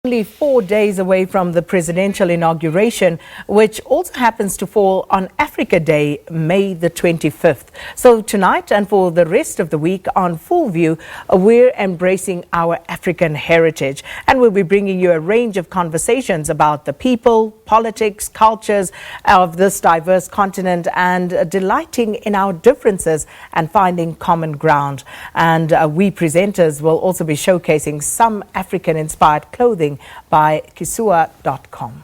Only 4 days away from the presidential inauguration, which also happens to fall on Africa Day, May the 25th. So tonight and for the rest of the week on Full View, we're embracing our African heritage. And we'll be bringing you a range of conversations about the people, politics, cultures of this diverse continent and delighting in our differences and finding common ground. And we presenters will also be showcasing some African-inspired clothing by Kisua.com.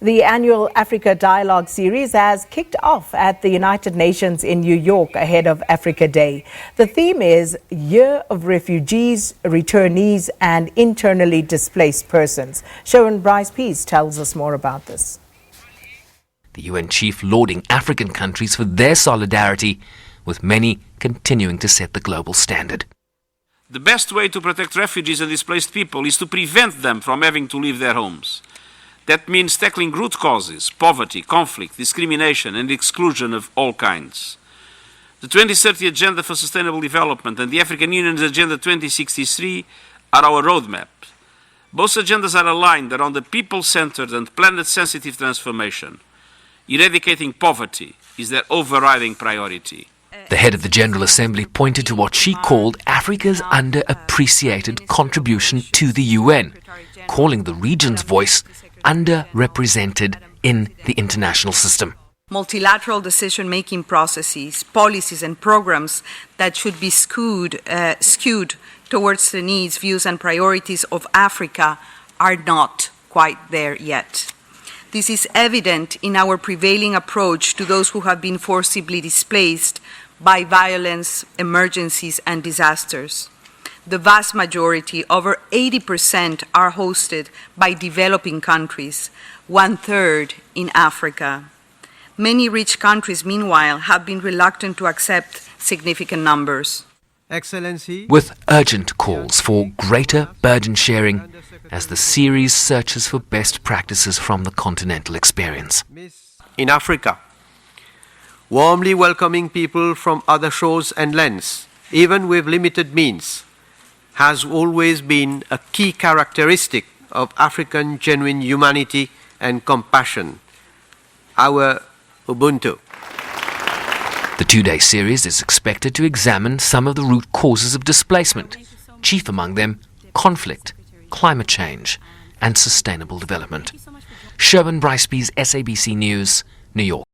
The annual Africa Dialogue series has kicked off at the United Nations in New York ahead of Africa Day. The theme is Year of Refugees, Returnees and Internally Displaced Persons. Sherwin Bryce-Pease tells us more about this. The UN chief lauding African countries for their solidarity, with many continuing to set the global standard. The best way to protect refugees and displaced people is to prevent them from having to leave their homes. That means tackling root causes, poverty, conflict, discrimination and exclusion of all kinds. The 2030 Agenda for Sustainable Development and the African Union's Agenda 2063 are our roadmap. Both agendas are aligned around the people-centered and planet-sensitive transformation. Eradicating poverty is their overriding priority. The head of the General Assembly pointed to what she called Africa's underappreciated contribution to the UN, calling the region's voice underrepresented in the international system. Multilateral decision-making processes, policies and programs that should be skewed towards the needs, views and priorities of Africa are not quite there yet. This is evident in our prevailing approach to those who have been forcibly displaced by violence, emergencies and disasters. The vast majority, over 80%, are hosted by developing countries, 1/3 in Africa. Many rich countries, meanwhile, have been reluctant to accept significant numbers. Excellency, with urgent calls for greater burden sharing as the series searches for best practices from the continental experience. In Africa, warmly welcoming people from other shores and lands, even with limited means, has always been a key characteristic of African genuine humanity and compassion, our Ubuntu. The two-day series is expected to examine some of the root causes of displacement, chief among them conflict, climate change and sustainable development. Sherwin Bryce-Pease, SABC News, New York.